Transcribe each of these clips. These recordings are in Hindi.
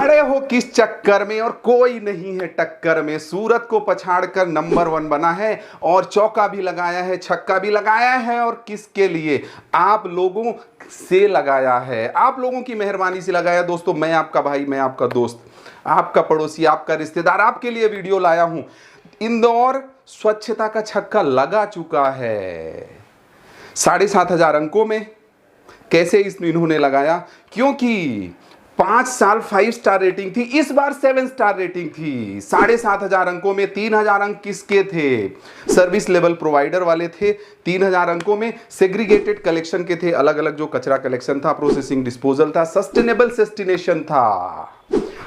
पड़े हो किस चक्कर में और कोई नहीं है टक्कर में। सूरत को पछाड़कर नंबर 1 बना है और चौका भी लगाया है, छक्का भी लगाया है। और किसके लिए? आप लोगों से लगाया है, आप लोगों की मेहरबानी से लगाया। दोस्तों, मैं आपका भाई, मैं आपका दोस्त, आपका पड़ोसी, आपका रिश्तेदार, आपके लिए वीडियो लाया हूं। इंदौर स्वच्छता का छक्का लगा चुका है 7,500 अंकों में। कैसे इन्होंने लगाया? क्योंकि 5 साल 5 स्टार रेटिंग थी, इस बार 7 स्टार रेटिंग थी। 7,500 अंकों में 3,000 अंक किसके थे? सर्विस लेवल प्रोवाइडर वाले थे। 3,000 अंकों में सेग्रीगेटेड कलेक्शन के थे, अलग अलग जो कचरा कलेक्शन था, प्रोसेसिंग डिस्पोजल था, सस्टेनेबल डेस्टिनेशन था।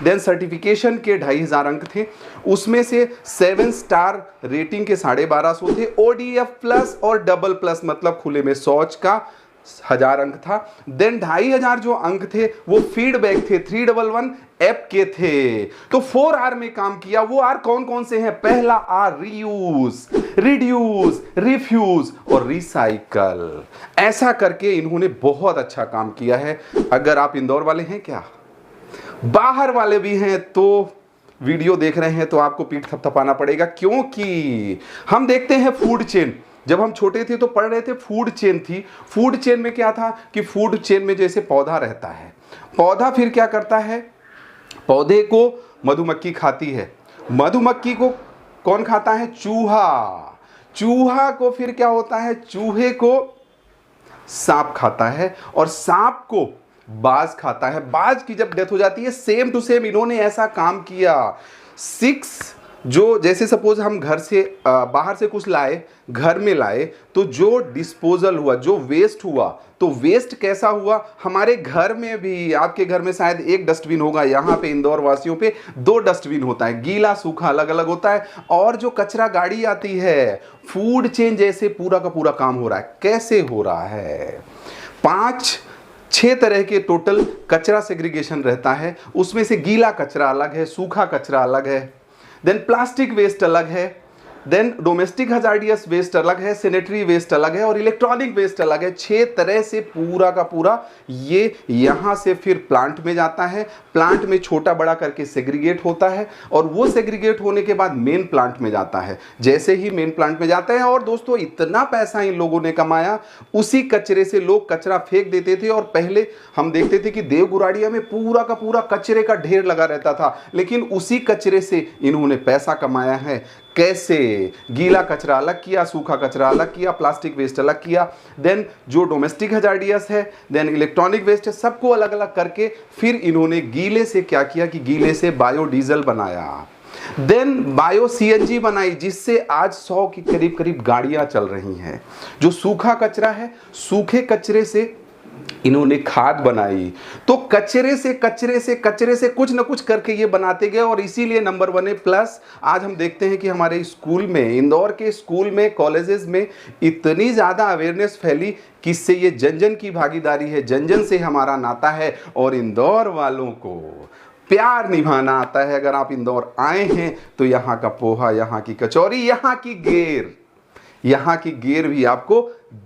देन सर्टिफिकेशन के 2,500 अंक थे, उसमें से 7 स्टार रेटिंग के 1,250 थे। ओडीएफ प्लस और डबल प्लस मतलब खुले में शौच का 1,000 अंक था। देन 2,500 जो अंक थे वो फीडबैक थे, 311 ऐप के थे। तो 4R में काम किया। वो आर कौन कौन से हैं? पहला आर रीयूज, रिड्यूस, रिफ्यूज और रिसाइकल। ऐसा करके इन्होंने बहुत अच्छा काम किया है। अगर आप इंदौर वाले हैं, क्या बाहर वाले भी हैं, तो वीडियो देख रहे हैं तो आपको पीठ थपथपाना पड़ेगा। क्योंकि हम देखते हैं फूड चेन, जब हम छोटे थे तो पढ़ रहे थे फूड चेन थी। फूड चेन में क्या था कि फूड चेन में जैसे पौधा रहता है, पौधा फिर क्या करता है? पौधे को मधुमक्खी खाती है, मधुमक्खी को कौन खाता है? चूहा। चूहा को फिर क्या होता है? चूहे को सांप खाता है और सांप को बाज खाता है। बाज की जब डेथ हो जाती है, सेम टू सेम इन्होंने ऐसा काम किया। 6 जो जैसे सपोज हम घर से बाहर से कुछ लाए, घर में लाए, तो जो डिस्पोजल हुआ, जो वेस्ट हुआ, तो वेस्ट कैसा हुआ? हमारे घर में भी, आपके घर में शायद एक डस्टबिन होगा, यहाँ पे इंदौर वासियों पे 2 डस्टबिन होता है, गीला सूखा अलग अलग होता है। और जो कचरा गाड़ी आती है, फूड चेन जैसे पूरा का पूरा काम हो रहा है। कैसे हो रहा है? 5-6 तरह के टोटल कचरा सेग्रीगेशन रहता है। उसमें से गीला कचरा अलग है, सूखा कचरा अलग है, देन प्लास्टिक वेस्ट अलग है, देन डोमेस्टिक हजार्डियस वेस्ट अलग है, सैनिटरी वेस्ट अलग है और इलेक्ट्रॉनिक वेस्ट अलग है। 6 तरह से पूरा का पूरा ये यहां से फिर प्लांट में जाता है। प्लांट में छोटा बड़ा करके सेग्रीगेट होता है और वो सेग्रीगेट होने के बाद मेन प्लांट में जाता है। जैसे ही मेन प्लांट में जाता है, और दोस्तों इतना पैसा इन लोगों ने कमाया, उसी कचरे से लोग कचरा फेंक देते थे। और पहले हम देखते थे कि देवगुराड़िया में पूरा का पूरा कचरे का ढेर लगा रहता था, लेकिन उसी कचरे से इन्होंने पैसा कमाया है। कैसे? गीला कचरा अलग किया, सूखा कचरा अलग किया, प्लास्टिक वेस्ट अलग किया, देन जो डोमेस्टिक हजार्डियस है, देन इलेक्ट्रॉनिक वेस्ट है, सबको अलग अलग करके फिर इन्होंने गीले से क्या किया कि गीले से बायोडीजल बनाया, देन बायो सीएनजी बनाई, जिससे आज 100 की करीब करीब गाड़ियां चल रही हैं। जो सूखा कचरा है, सूखे कचरे से इन्होंने खाद बनाई। तो कचरे से कुछ ना कुछ करके ये बनाते गए और इसीलिए नंबर 1 है। प्लस आज हम देखते हैं कि हमारे स्कूल में, इंदौर के स्कूल में, कॉलेजेस में इतनी ज़्यादा अवेयरनेस फैली, किससे? ये जन जन की भागीदारी है, जन जन से हमारा नाता है और इंदौर वालों को प्यार निभाना आता है। अगर आप इंदौर आए हैं तो यहाँ का पोहा, यहाँ की कचौरी, यहाँ की गेर भी आपको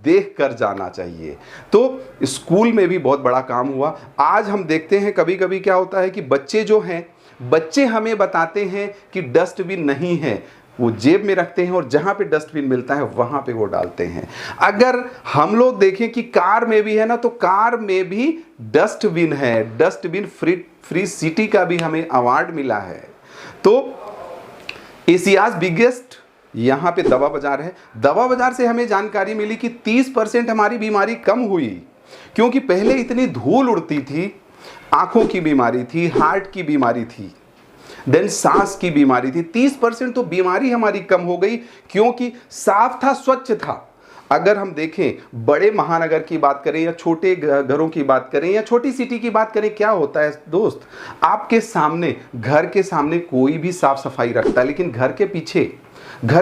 देख कर जाना चाहिए। तो स्कूल में भी बहुत बड़ा काम हुआ। आज हम देखते हैं कभी कभी क्या होता है कि बच्चे जो हैं, बच्चे हमें बताते हैं कि डस्टबिन नहीं है, वो जेब में रखते हैं और जहाँ पे डस्टबिन मिलता है वहाँ पे वो डालते हैं। अगर हम लोग देखें कि कार में भी है ना, तो कार में भी डस्टबिन है। डस्टबिन फ्री सिटी का भी हमें अवार्ड मिला है। तो एशियाज बिगेस्ट यहाँ पे दवा बाजार है। दवा बाजार से हमें जानकारी मिली कि 30% हमारी बीमारी कम हुई, क्योंकि पहले इतनी धूल उड़ती थी। आंखों की बीमारी थी, हार्ट की बीमारी थी, देन सांस की बीमारी थी। 30% तो बीमारी हमारी कम हो गई, क्योंकि साफ था, स्वच्छ था। अगर हम देखें बड़े महानगर की बात करें या छोटे घरों की बात करें या छोटी सिटी की बात करें, क्या होता है दोस्त? आपके सामने, घर के सामने कोई भी साफ सफाई रखता है, लेकिन घर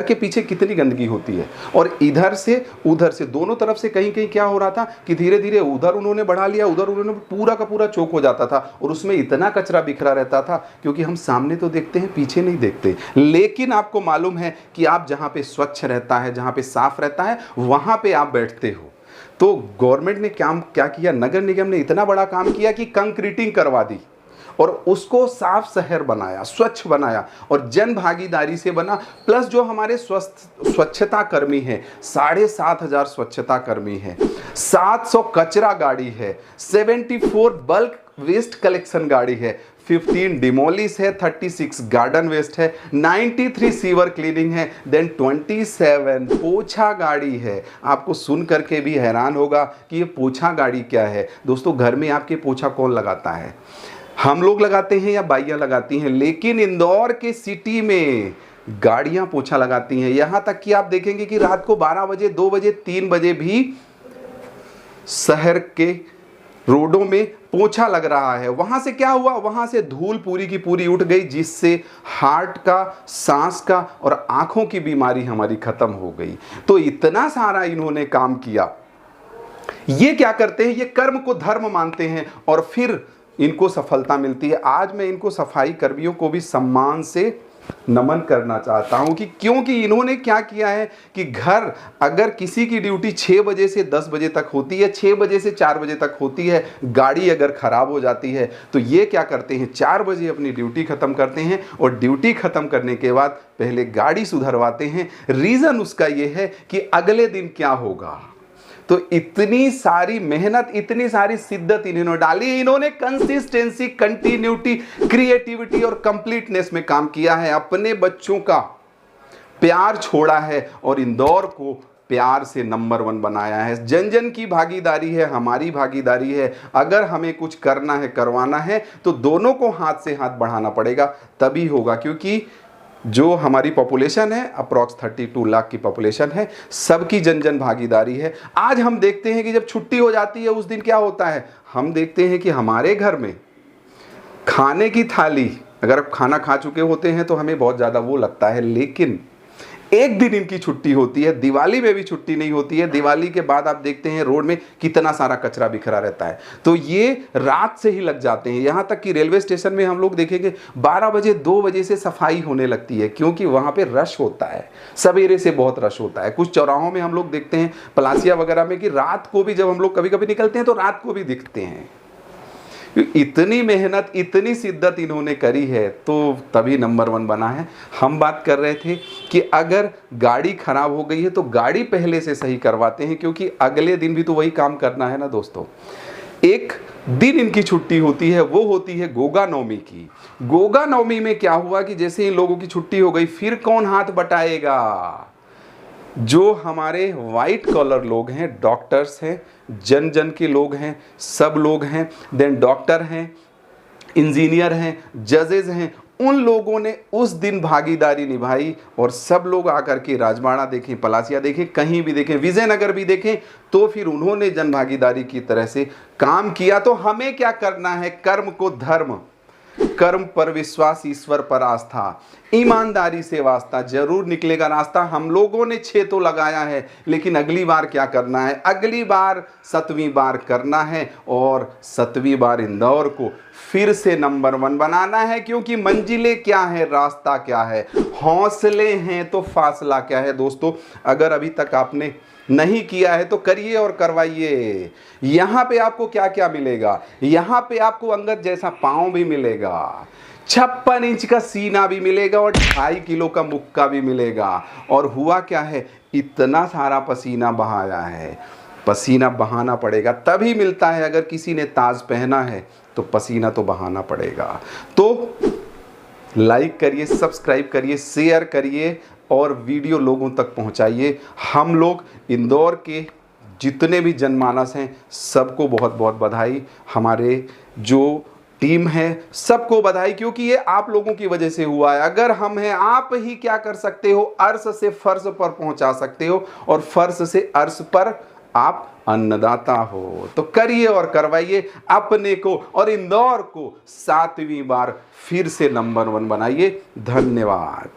के पीछे कितनी गंदगी होती है। और इधर से उधर से, दोनों तरफ से कहीं कहीं क्या हो रहा था कि धीरे धीरे उधर उन्होंने बढ़ा लिया, उधर उन्होंने, पूरा का पूरा चौक हो जाता था और उसमें इतना कचरा बिखरा रहता था, क्योंकि हम सामने तो देखते हैं, पीछे नहीं देखते। लेकिन आपको मालूम है कि आप जहाँ पे स्वच्छ रहता है, जहाँ पे साफ रहता है, वहाँ पे आप बैठते हो। तो गवर्नमेंट ने क्या किया, नगर निगम ने इतना बड़ा काम किया कि कंक्रीटिंग करवा दी और उसको साफ शहर बनाया, स्वच्छ बनाया और जन भागीदारी से बना। प्लस जो हमारे स्वच्छता कर्मी हैं, 7,500 स्वच्छता कर्मी हैं, 700 कचरा गाड़ी है, 74 बल्क वेस्ट कलेक्शन गाड़ी है, 15 डिमोलिश है, 36 गार्डन वेस्ट है, 93 सीवर क्लीनिंग है, देन 27 पोछा गाड़ी है। आपको सुन करके भी हैरान होगा कि ये पोछा गाड़ी क्या है। दोस्तों, घर में आपके पोछा कौन लगाता है? हम लोग लगाते हैं या बाइयां लगाती हैं, लेकिन इंदौर के सिटी में गाड़ियां पोछा लगाती हैं। यहां तक कि आप देखेंगे कि रात को 12 बजे, 2 बजे, 3 बजे भी शहर के रोडों में पोछा लग रहा है। वहां से क्या हुआ? वहां से धूल पूरी की पूरी उठ गई, जिससे हार्ट का, सांस का और आंखों की बीमारी हमारी खत्म हो गई। तो इतना सारा इन्होंने काम किया। ये क्या करते हैं? ये कर्म को धर्म मानते हैं और फिर इनको सफलता मिलती है। आज मैं इनको सफाई कर्मियों को भी सम्मान से नमन करना चाहता हूं कि क्योंकि इन्होंने क्या किया है कि घर, अगर किसी की ड्यूटी 6 बजे से 10 बजे तक होती है, 6 बजे से 4 बजे तक होती है, गाड़ी अगर खराब हो जाती है तो ये क्या करते हैं? 4 बजे अपनी ड्यूटी खत्म करते हैं और ड्यूटी खत्म करने के बाद पहले गाड़ी सुधरवाते हैं। रीजन उसका ये है कि अगले दिन क्या होगा। तो इतनी सारी मेहनत, इतनी सारी शिद्दत इन्होंने डाली। इन्होंने कंसिस्टेंसी, कंटिन्यूटी, क्रिएटिविटी और कंप्लीटनेस में काम किया है। अपने बच्चों का प्यार छोड़ा है और इंदौर को प्यार से नंबर 1 बनाया है। जन जन की भागीदारी है, हमारी भागीदारी है। अगर हमें कुछ करना है, करवाना है, तो दोनों को हाथ से हाथ बढ़ाना पड़ेगा, तभी होगा। क्योंकि जो हमारी पॉपुलेशन है, अप्रॉक्स 32 लाख की पॉपुलेशन है, सबकी जन जन भागीदारी है। आज हम देखते हैं कि जब छुट्टी हो जाती है, उस दिन क्या होता है? हम देखते हैं कि हमारे घर में खाने की थाली, अगर आप खाना खा चुके होते हैं तो हमें बहुत ज़्यादा वो लगता है, लेकिन एक दिन इनकी छुट्टी होती है। दिवाली में भी छुट्टी नहीं होती है। दिवाली के बाद आप देखते हैं रोड में कितना सारा कचरा बिखरा रहता है। तो ये रात से ही लग जाते हैं। यहाँ तक कि रेलवे स्टेशन में हम लोग देखेंगे 12 बजे, 2 बजे से सफाई होने लगती है, क्योंकि वहाँ पे रश होता है। सवेरे से बहुत रश होता है। कुछ चौराहों में हम लोग देखते हैं, पलासिया वगैरह में, कि रात को भी जब हम लोग कभी कभी निकलते हैं तो रात को भी दिखते हैं। इतनी मेहनत, इतनी शिद्दत इन्होंने करी है, तो तभी नंबर 1 बना है। हम बात कर रहे थे कि अगर गाड़ी खराब हो गई है तो गाड़ी पहले से सही करवाते हैं, क्योंकि अगले दिन भी तो वही काम करना है ना दोस्तों। एक दिन इनकी छुट्टी होती है, वो होती है गोगा नवमी की। गोगा नवमी में क्या हुआ कि जैसे इन लोगों की छुट्टी हो गई, फिर कौन हाथ बटाएगा? जो हमारे वाइट कॉलर लोग हैं, डॉक्टर्स हैं, जन जन के लोग हैं, सब लोग हैं, देन डॉक्टर हैं, इंजीनियर हैं, जजेस हैं, उन लोगों ने उस दिन भागीदारी निभाई। और सब लोग आकर के राजबाड़ा देखें, पलासिया देखें, कहीं भी देखें, विजयनगर भी देखें, तो फिर उन्होंने जन भागीदारी की तरह से काम किया। तो हमें क्या करना है? कर्म को धर्म, कर्म पर विश्वास, ईश्वर पर आस्था, ईमानदारी से वास्ता, जरूर निकलेगा रास्ता। हम लोगों ने 6 तो लगाया है, लेकिन अगली बार क्या करना है? अगली बार 7वीं बार करना है और 7वीं बार इंदौर को फिर से नंबर 1 बनाना है। क्योंकि मंजिलें क्या है, रास्ता क्या है, हौसले हैं तो फासला क्या है। दोस्तों, अगर अभी तक आपने नहीं किया है तो करिए और करवाइए। यहां पे आपको क्या क्या मिलेगा? यहां पे आपको अंगद जैसा पांव भी मिलेगा, 56 इंच का सीना भी मिलेगा और 2.5 किलो का मुक्का भी मिलेगा। और हुआ क्या है? इतना सारा पसीना बहाया है। पसीना बहाना पड़ेगा तभी मिलता है। अगर किसी ने ताज पहना है तो पसीना तो बहाना पड़ेगा। तो लाइक करिए, सब्सक्राइब करिए, शेयर करिए और वीडियो लोगों तक पहुंचाइए। हम लोग इंदौर के जितने भी जनमानस हैं, सबको बहुत बहुत बधाई। हमारे जो टीम है सबको बधाई, क्योंकि ये आप लोगों की वजह से हुआ है। अगर हम हैं, आप ही क्या कर सकते हो? अर्श से फर्श पर पहुंचा सकते हो और फर्श से अर्श पर आप अन्नदाता हो। तो करिए और करवाइए अपने को और इंदौर को 7वीं बार फिर से नंबर 1 बनाइए। धन्यवाद।